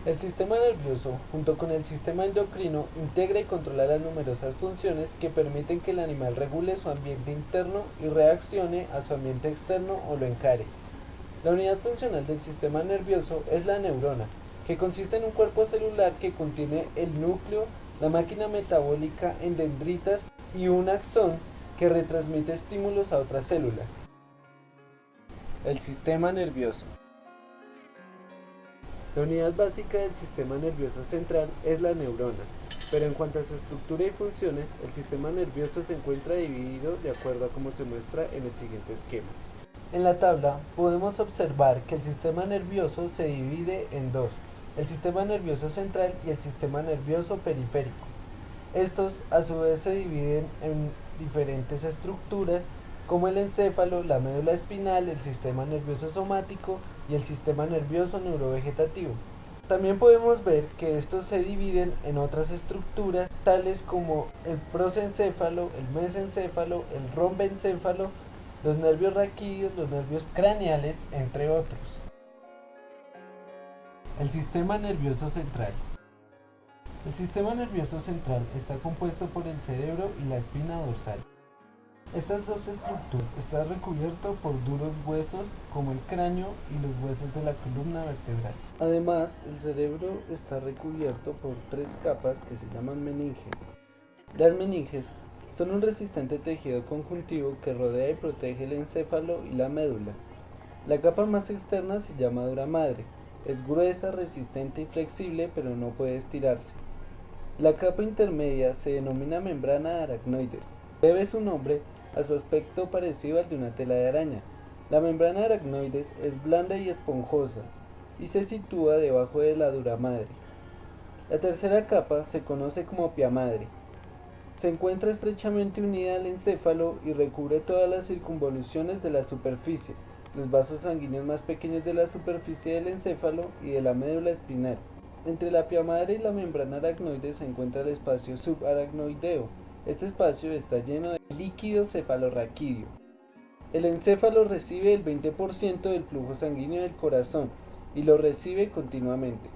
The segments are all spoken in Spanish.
El sistema nervioso, junto con el sistema endocrino, integra y controla las numerosas funciones que permiten que el animal regule su ambiente interno y reaccione a su ambiente externo o lo encare. La unidad funcional del sistema nervioso es la neurona, que consiste en un cuerpo celular que contiene el núcleo, la máquina metabólica en dendritas y un axón que retransmite estímulos a otras células. El sistema nervioso. La unidad básica del sistema nervioso central es la neurona, pero en cuanto a su estructura y funciones, el sistema nervioso se encuentra dividido de acuerdo a como se muestra en el siguiente esquema. En la tabla podemos observar que el sistema nervioso se divide en dos, el sistema nervioso central y el sistema nervioso periférico. Estos a su vez se dividen en diferentes estructuras como el encéfalo, la médula espinal, el sistema nervioso somático y el sistema nervioso neurovegetativo. También podemos ver que estos se dividen en otras estructuras tales como el prosencéfalo, el mesencéfalo, el rombencéfalo, los nervios raquídeos, los nervios craneales, entre otros. El sistema nervioso central. El sistema nervioso central está compuesto por el cerebro y la espina dorsal. Estas dos estructuras están recubiertas por duros huesos como el cráneo y los huesos de la columna vertebral. Además, el cerebro está recubierto por tres capas que se llaman meninges. Las meninges son un resistente tejido conjuntivo que rodea y protege el encéfalo y la médula. La capa más externa se llama dura madre. Es gruesa, resistente y flexible, pero no puede estirarse. La capa intermedia se denomina membrana aracnoides. Debe su nombre a su aspecto parecido al de una tela de araña. La membrana aracnoides es blanda y esponjosa y se sitúa debajo de la dura madre. La tercera capa se conoce como pia madre. Se encuentra estrechamente unida al encéfalo y recubre todas las circunvoluciones de la superficie, los vasos sanguíneos más pequeños de la superficie del encéfalo y de la médula espinal. Entre la pia madre y la membrana aracnoide se encuentra el espacio subaracnoideo. Este espacio está lleno de líquido cefalorraquídeo. El encéfalo recibe el 20% del flujo sanguíneo del corazón y lo recibe continuamente.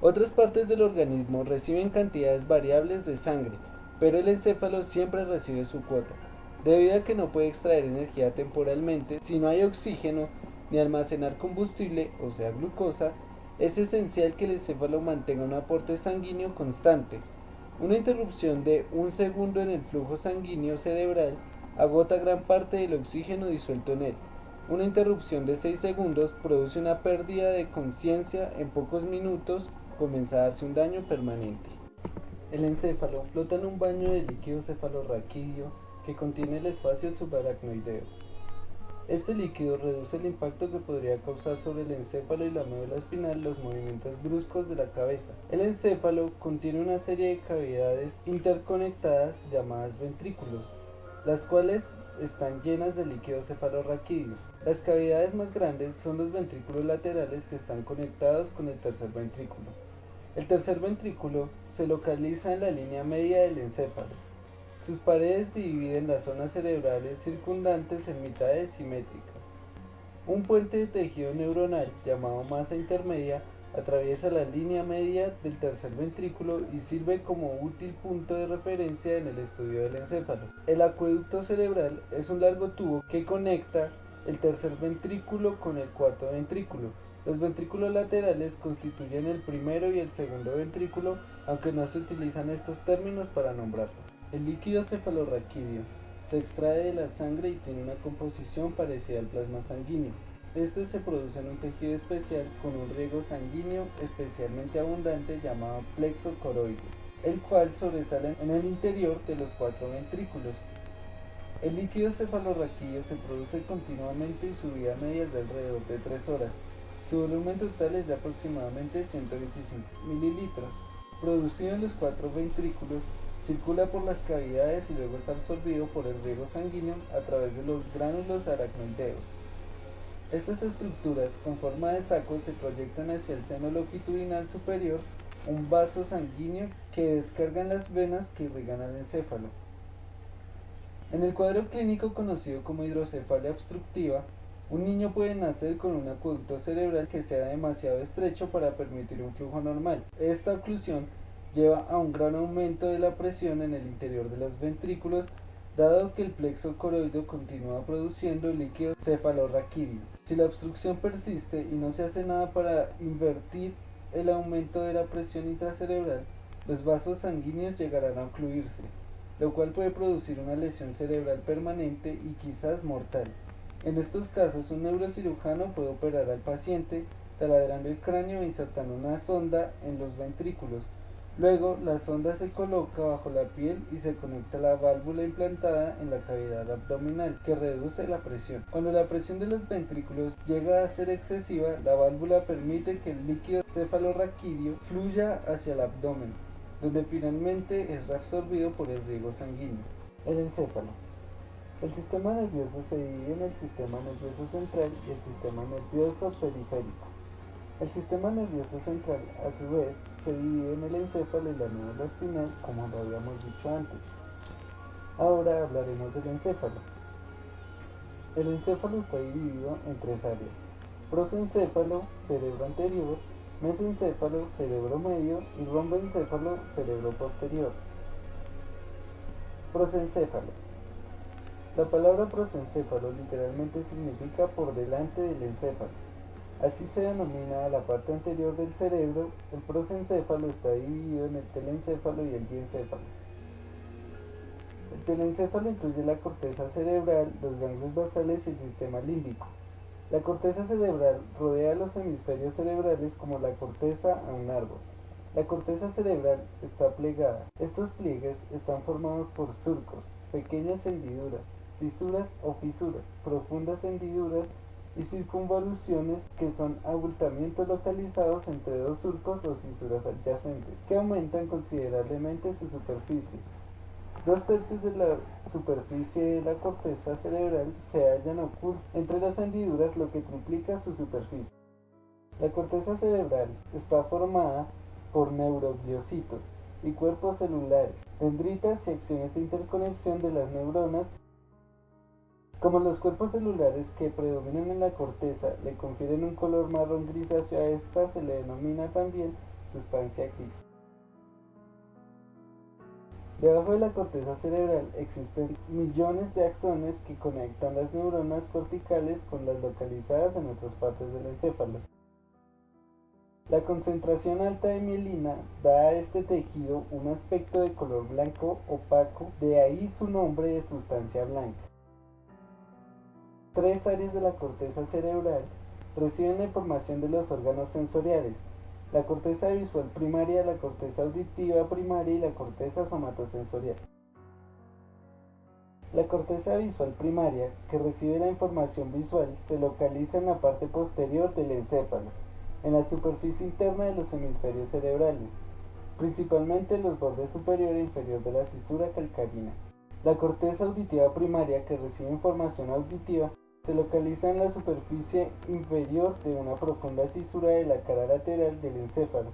Otras partes del organismo reciben cantidades variables de sangre, pero el encéfalo siempre recibe su cuota. Debido a que no puede extraer energía temporalmente, si no hay oxígeno ni almacenar combustible, o sea glucosa, es esencial que el encéfalo mantenga un aporte sanguíneo constante. Una interrupción de un segundo en el flujo sanguíneo cerebral agota gran parte del oxígeno disuelto en él. Una interrupción de 6 segundos produce una pérdida de conciencia en pocos minutos, comienza a darse un daño permanente. El encéfalo flota en un baño de líquido cefalorraquídeo que contiene el espacio subaracnoideo. Este líquido reduce el impacto que podría causar sobre el encéfalo y la médula espinal los movimientos bruscos de la cabeza. El encéfalo contiene una serie de cavidades interconectadas llamadas ventrículos, las cuales están llenas de líquido cefalorraquídeo. Las cavidades más grandes son los ventrículos laterales que están conectados con el tercer ventrículo. El tercer ventrículo se localiza en la línea media del encéfalo. Sus paredes dividen las zonas cerebrales circundantes en mitades simétricas. Un puente de tejido neuronal llamado masa intermedia atraviesa la línea media del tercer ventrículo y sirve como útil punto de referencia en el estudio del encéfalo. El acueducto cerebral es un largo tubo que conecta el tercer ventrículo con el cuarto ventrículo. Los ventrículos laterales constituyen el primero y el segundo ventrículo, aunque no se utilizan estos términos para nombrarlos. El líquido cefalorraquídeo se extrae de la sangre y tiene una composición parecida al plasma sanguíneo. Este se produce en un tejido especial con un riego sanguíneo especialmente abundante llamado plexo coroideo, el cual sobresale en el interior de los cuatro ventrículos. El líquido cefalorraquídeo se produce continuamente y su vida media es de alrededor de 3 horas. Su volumen total es de aproximadamente 125 mililitros. Producido en los cuatro ventrículos, circula por las cavidades y luego es absorbido por el riego sanguíneo a través de los gránulos aracnoideos. Estas estructuras con forma de saco se proyectan hacia el seno longitudinal superior, un vaso sanguíneo que descargan las venas que irrigan al encéfalo. En el cuadro clínico conocido como hidrocefalia obstructiva, Un niño puede nacer con un acueducto cerebral que sea demasiado estrecho para permitir un flujo normal. Esta oclusión lleva a un gran aumento de la presión en el interior de los ventrículos, dado que el plexo coroideo continúa produciendo líquido cefalorraquídeo. Si la obstrucción persiste y no se hace nada para invertir el aumento de la presión intracerebral, los vasos sanguíneos llegarán a ocluirse, lo cual puede producir una lesión cerebral permanente y quizás mortal. En estos casos, un neurocirujano puede operar al paciente taladrando el cráneo e insertando una sonda en los ventrículos. Luego, la sonda se coloca bajo la piel y se conecta a la válvula implantada en la cavidad abdominal, que reduce la presión. Cuando la presión de los ventrículos llega a ser excesiva, la válvula permite que el líquido cefalorraquídeo fluya hacia el abdomen, donde finalmente es reabsorbido por el riego sanguíneo. El encéfalo. El sistema nervioso se divide en el sistema nervioso central y el sistema nervioso periférico. El sistema nervioso central, a su vez, se divide en el encéfalo y la médula espinal, como lo habíamos dicho antes. Ahora hablaremos del encéfalo. El encéfalo está dividido en tres áreas: prosencéfalo, cerebro anterior; mesencéfalo, cerebro medio; y romboencéfalo, cerebro posterior. Prosencéfalo. La palabra prosencéfalo literalmente significa por delante del encéfalo. Así se denomina a la parte anterior del cerebro. El prosencéfalo está dividido en el telencéfalo y el diencéfalo. El telencéfalo incluye la corteza cerebral, los ganglios basales y el sistema límbico. La corteza cerebral rodea los hemisferios cerebrales como la corteza a un árbol. La corteza cerebral está plegada. Estos pliegues están formados por surcos, pequeñas hendiduras, cisuras o fisuras, profundas hendiduras y circunvoluciones, que son abultamientos localizados entre dos surcos o cisuras adyacentes, que aumentan considerablemente su superficie. 2/3 de la superficie de la corteza cerebral se hallan ocultos entre las hendiduras, lo que triplica su superficie. La corteza cerebral está formada por neurogliocitos y cuerpos celulares, dendritas y acciones de interconexión de las neuronas. Como los cuerpos celulares que predominan en la corteza le confieren un color marrón grisáceo a esta, se le denomina también sustancia gris. Debajo de la corteza cerebral existen millones de axones que conectan las neuronas corticales con las localizadas en otras partes del encéfalo. La concentración alta de mielina da a este tejido un aspecto de color blanco opaco, de ahí su nombre de sustancia blanca. Tres áreas de la corteza cerebral reciben la información de los órganos sensoriales: la corteza visual primaria, la corteza auditiva primaria y la corteza somatosensorial. La corteza visual primaria, que recibe la información visual, se localiza en la parte posterior del encéfalo, en la superficie interna de los hemisferios cerebrales, principalmente en los bordes superior e inferior de la cisura calcarina. La corteza auditiva primaria, que recibe información auditiva, se localiza en la superficie inferior de una profunda cisura de la cara lateral del encéfalo.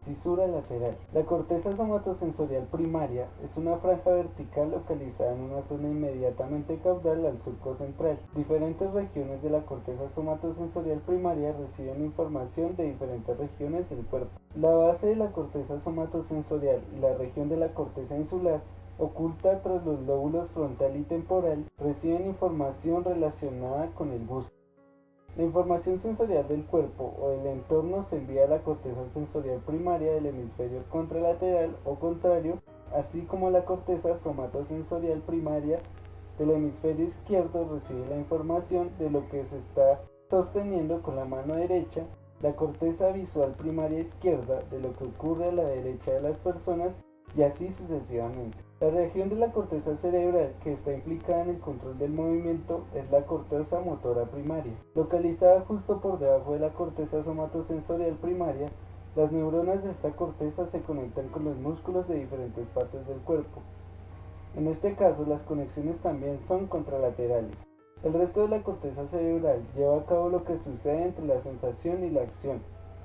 Cisura lateral. La corteza somatosensorial primaria es una franja vertical localizada en una zona inmediatamente caudal al surco central. Diferentes regiones de la corteza somatosensorial primaria reciben información de diferentes regiones del cuerpo. La base de la corteza somatosensorial y la región de la corteza insular, oculta tras los lóbulos frontal y temporal, reciben información relacionada con el gusto. La información sensorial del cuerpo o del entorno se envía a la corteza sensorial primaria del hemisferio contralateral o contrario, así como la corteza somatosensorial primaria del hemisferio izquierdo recibe la información de lo que se está sosteniendo con la mano derecha, la corteza visual primaria izquierda de lo que ocurre a la derecha de las personas, y así sucesivamente. La región de la corteza cerebral que está implicada en el control del movimiento es la corteza motora primaria. Localizada justo por debajo de la corteza somatosensorial primaria, las neuronas de esta corteza se conectan con los músculos de diferentes partes del cuerpo. En este caso, las conexiones también son contralaterales. El resto de la corteza cerebral lleva a cabo lo que sucede entre la sensación y la acción: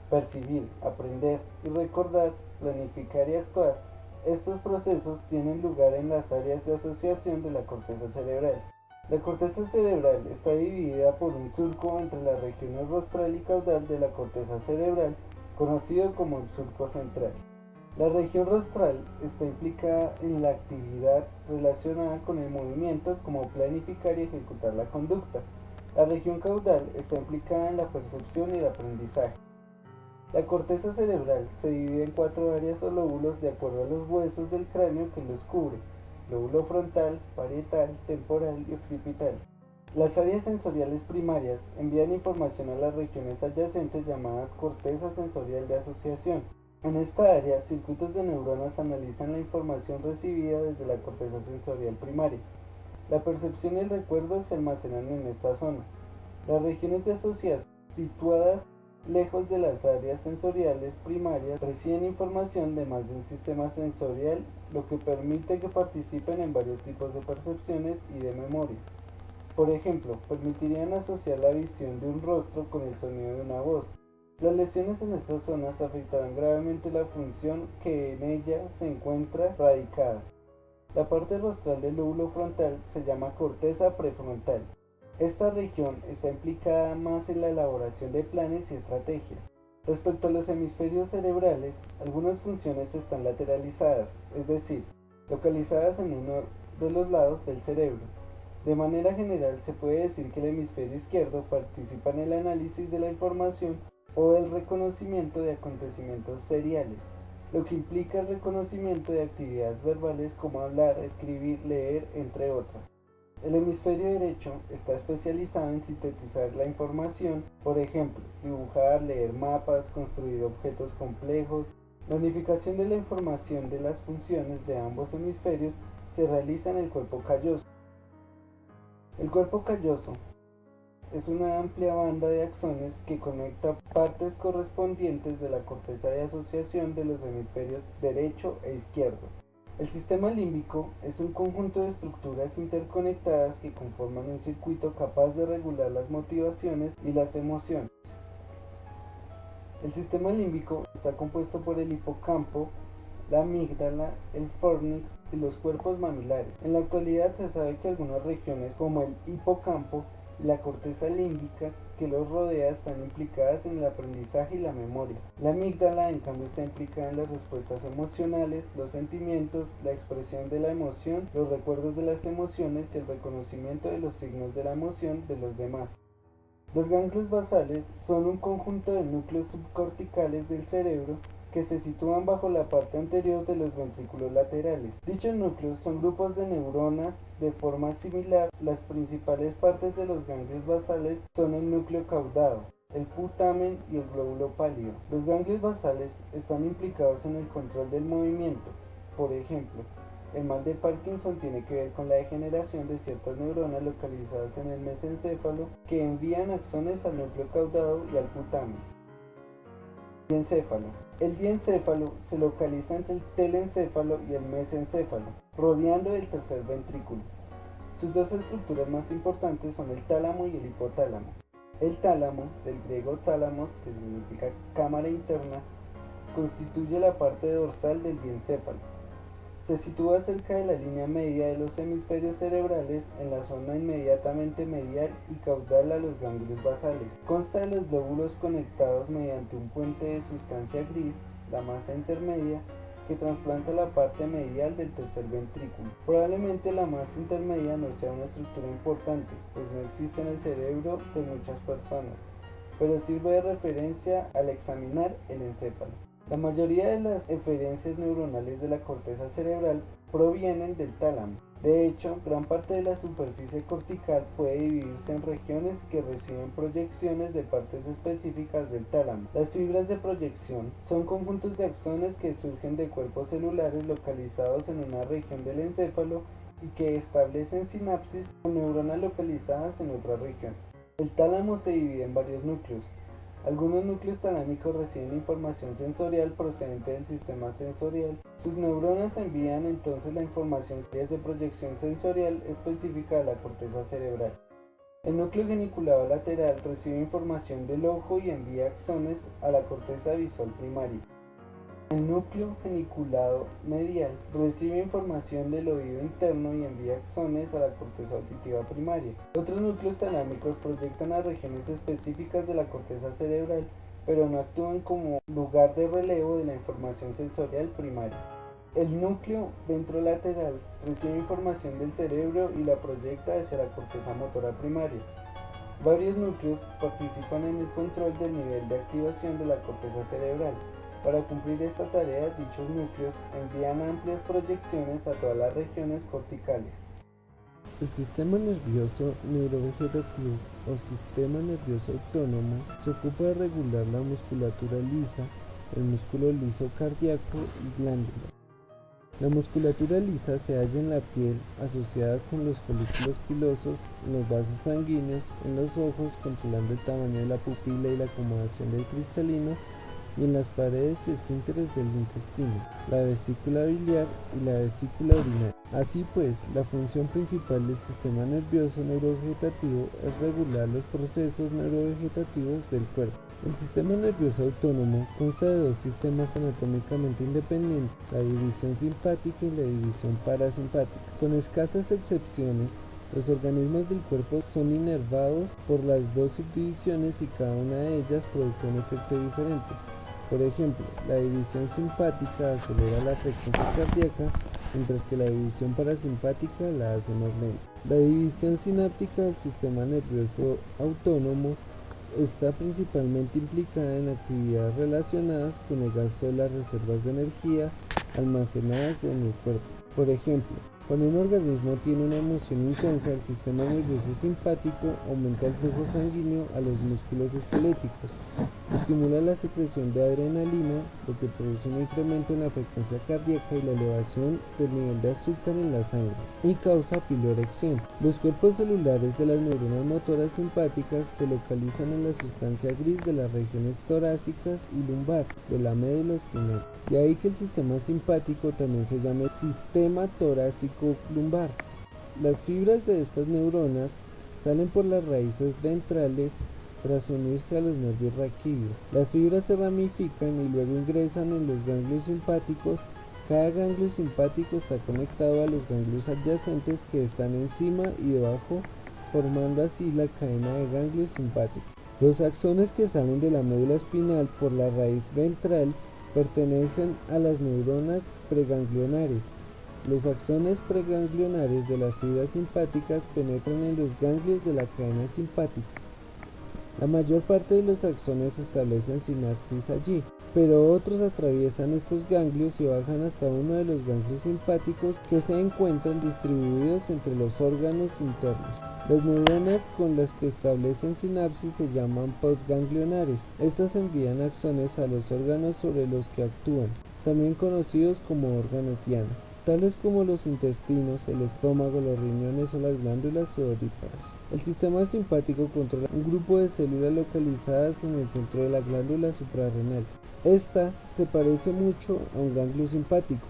percibir, aprender y recordar, planificar y actuar. Estos procesos tienen lugar en las áreas de asociación de la corteza cerebral. La corteza cerebral está dividida por un surco entre las regiones rostral y caudal de la corteza cerebral, conocido como el surco central. La región rostral está implicada en la actividad relacionada con el movimiento, como planificar y ejecutar la conducta. La región caudal está implicada en la percepción y el aprendizaje. La corteza cerebral se divide en 4 áreas o lóbulos de acuerdo a los huesos del cráneo que los cubre: lóbulo frontal, parietal, temporal y occipital. Las áreas sensoriales primarias envían información a las regiones adyacentes llamadas corteza sensorial de asociación. En esta área, circuitos de neuronas analizan la información recibida desde la corteza sensorial primaria. La percepción y el recuerdo se almacenan en esta zona. Las regiones de asociación, situadas lejos de las áreas sensoriales primarias, reciben información de más de un sistema sensorial, lo que permite que participen en varios tipos de percepciones y de memoria. Por ejemplo, permitirían asociar la visión de un rostro con el sonido de una voz. Las lesiones en estas zonas afectarán gravemente la función que en ella se encuentra radicada. La parte rostral del lóbulo frontal se llama corteza prefrontal. Esta región está implicada más en la elaboración de planes y estrategias. Respecto a los hemisferios cerebrales, algunas funciones están lateralizadas, es decir, localizadas en uno de los lados del cerebro. De manera general, se puede decir que el hemisferio izquierdo participa en el análisis de la información o el reconocimiento de acontecimientos seriales, lo que implica el reconocimiento de actividades verbales como hablar, escribir, leer, entre otras. El hemisferio derecho está especializado en sintetizar la información, por ejemplo, dibujar, leer mapas, construir objetos complejos. La unificación de la información de las funciones de ambos hemisferios se realiza en el cuerpo calloso. El cuerpo calloso es una amplia banda de axones que conecta partes correspondientes de la corteza de asociación de los hemisferios derecho e izquierdo. El sistema límbico es un conjunto de estructuras interconectadas que conforman un circuito capaz de regular las motivaciones y las emociones. El sistema límbico está compuesto por el hipocampo, la amígdala, el fórnix y los cuerpos mamilares. En la actualidad se sabe que algunas regiones como el hipocampo y la corteza límbica que los rodea están implicadas en el aprendizaje y la memoria. La amígdala, en cambio, está implicada en las respuestas emocionales, los sentimientos, la expresión de la emoción, los recuerdos de las emociones y el reconocimiento de los signos de la emoción de los demás. Los ganglios basales son un conjunto de núcleos subcorticales del cerebro que se sitúan bajo la parte anterior de los ventrículos laterales. Dichos núcleos son grupos de neuronas de forma similar. Las principales partes de los ganglios basales son el núcleo caudado, el putamen y el glóbulo pálido. Los ganglios basales están implicados en el control del movimiento. Por ejemplo, el mal de Parkinson tiene que ver con la degeneración de ciertas neuronas localizadas en el mesencéfalo que envían axones al núcleo caudado y al putamen. Diencéfalo. El diencéfalo se localiza entre el telencéfalo y el mesencéfalo, rodeando el tercer ventrículo. Sus dos estructuras más importantes son el tálamo y el hipotálamo. El tálamo, del griego tálamos, que significa cámara interna, constituye la parte dorsal del diencéfalo. Se sitúa cerca de la línea media de los hemisferios cerebrales, en la zona inmediatamente medial y caudal a los ganglios basales. Consta de los lóbulos conectados mediante un puente de sustancia gris, la masa intermedia, que trasplanta la parte medial del tercer ventrículo. Probablemente la masa intermedia no sea una estructura importante, pues no existe en el cerebro de muchas personas, pero sirve de referencia al examinar el encéfalo. La mayoría de las eferencias neuronales de la corteza cerebral provienen del tálamo. De hecho, gran parte de la superficie cortical puede dividirse en regiones que reciben proyecciones de partes específicas del tálamo. Las fibras de proyección son conjuntos de axones que surgen de cuerpos celulares localizados en una región del encéfalo y que establecen sinapsis con neuronas localizadas en otra región. El tálamo se divide en varios núcleos. Algunos núcleos talámicos reciben información sensorial procedente del sistema sensorial. Sus neuronas envían entonces la información de proyección sensorial específica a la corteza cerebral. El núcleo geniculado lateral recibe información del ojo y envía axones a la corteza visual primaria. El núcleo geniculado medial recibe información del oído interno y envía axones a la corteza auditiva primaria. Otros núcleos talámicos proyectan a regiones específicas de la corteza cerebral, pero no actúan como lugar de relevo de la información sensorial primaria. El núcleo ventrolateral recibe información del cerebro y la proyecta hacia la corteza motora primaria. Varios núcleos participan en el control del nivel de activación de la corteza cerebral. Para cumplir esta tarea, dichos núcleos envían amplias proyecciones a todas las regiones corticales. El sistema nervioso neurovegetativo o sistema nervioso autónomo se ocupa de regular la musculatura lisa, el músculo liso cardíaco y glándulas. La musculatura lisa se halla en la piel, asociada con los folículos pilosos, en los vasos sanguíneos, en los ojos, controlando el tamaño de la pupila y la acomodación del cristalino, y en las paredes y esfínteres del intestino, la vesícula biliar y la vesícula urinaria. Así pues, la función principal del sistema nervioso neurovegetativo es regular los procesos neurovegetativos del cuerpo. El sistema nervioso autónomo consta de dos sistemas anatómicamente independientes, la división simpática y la división parasimpática. Con escasas excepciones, los organismos del cuerpo son inervados por las dos subdivisiones y cada una de ellas provoca un efecto diferente. Por ejemplo, la división simpática acelera la frecuencia cardíaca, mientras que la división parasimpática la hace más lenta. La división sináptica del sistema nervioso autónomo está principalmente implicada en actividades relacionadas con el gasto de las reservas de energía almacenadas en el cuerpo. Por ejemplo, cuando un organismo tiene una emoción intensa, el sistema nervioso simpático aumenta el flujo sanguíneo a los músculos esqueléticos, estimula la secreción de adrenalina, lo que produce un incremento en la frecuencia cardíaca y la elevación del nivel de azúcar en la sangre, y causa piloerección. Los cuerpos celulares de las neuronas motoras simpáticas se localizan en la sustancia gris de las regiones torácicas y lumbar de la médula espinal. De ahí que el sistema simpático también se llame sistema torácico lumbar. Las fibras de estas neuronas salen por las raíces ventrales tras unirse a los nervios raquídeos. Las fibras se ramifican y luego ingresan en los ganglios simpáticos. Cada ganglio simpático está conectado a los ganglios adyacentes que están encima y debajo, formando así la cadena de ganglios simpáticos. Los axones que salen de la médula espinal por la raíz ventral pertenecen a las neuronas preganglionares. Los axones preganglionares de las fibras simpáticas penetran en los ganglios de la cadena simpática. La mayor parte de los axones establecen sinapsis allí, pero otros atraviesan estos ganglios y bajan hasta uno de los ganglios simpáticos que se encuentran distribuidos entre los órganos internos. Las neuronas con las que establecen sinapsis se llaman postganglionares. Estas envían axones a los órganos sobre los que actúan, también conocidos como órganos diana, tales como los intestinos, el estómago, los riñones o las glándulas sudoríparas. El sistema simpático controla un grupo de células localizadas en el centro de la glándula suprarrenal. Esta se parece mucho a un ganglio simpático.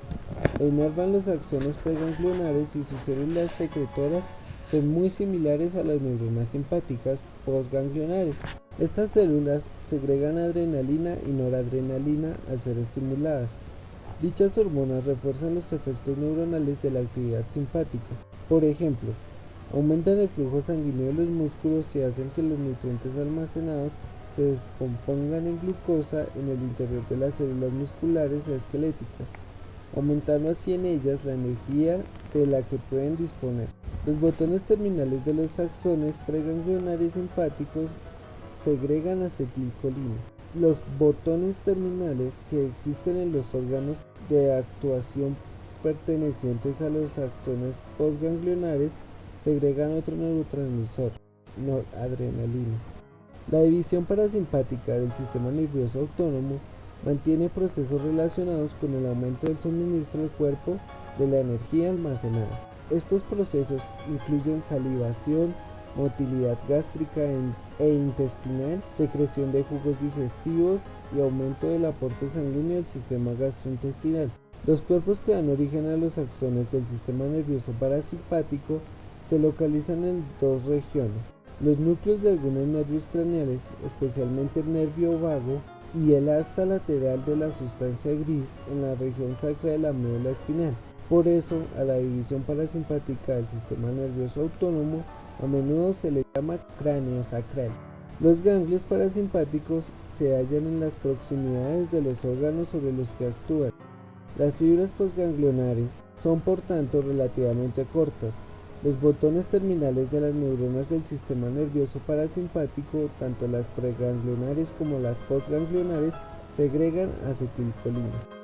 La inervan los axones preganglionares y sus células secretoras son muy similares a las neuronas simpáticas postganglionares. Estas células segregan adrenalina y noradrenalina al ser estimuladas. Dichas hormonas refuerzan los efectos neuronales de la actividad simpática. Por ejemplo, aumentan el flujo sanguíneo de los músculos y hacen que los nutrientes almacenados se descompongan en glucosa en el interior de las células musculares y esqueléticas, aumentando así en ellas la energía de la que pueden disponer. Los botones terminales de los axones preganglionares simpáticos segregan acetilcolina. Los botones terminales que existen en los órganos de actuación pertenecientes a los axones postganglionares segregan otro neurotransmisor, noradrenalina. La división parasimpática del sistema nervioso autónomo mantiene procesos relacionados con el aumento del suministro al cuerpo de la energía almacenada. Estos procesos incluyen salivación, motilidad gástrica e intestinal, secreción de jugos digestivos y aumento del aporte sanguíneo al sistema gastrointestinal. Los cuerpos que dan origen a los axones del sistema nervioso parasimpático se localizan en dos regiones: los núcleos de algunos nervios craneales, especialmente el nervio vago y el asta lateral de la sustancia gris en la región sacra de la médula espinal. Por eso, a la división parasimpática del sistema nervioso autónomo a menudo se le llama cráneo sacral. Los ganglios parasimpáticos se hallan en las proximidades de los órganos sobre los que actúan. Las fibras postganglionares son por tanto relativamente cortas. Los botones terminales de las neuronas del sistema nervioso parasimpático, tanto las preganglionares como las postganglionares, segregan acetilcolina.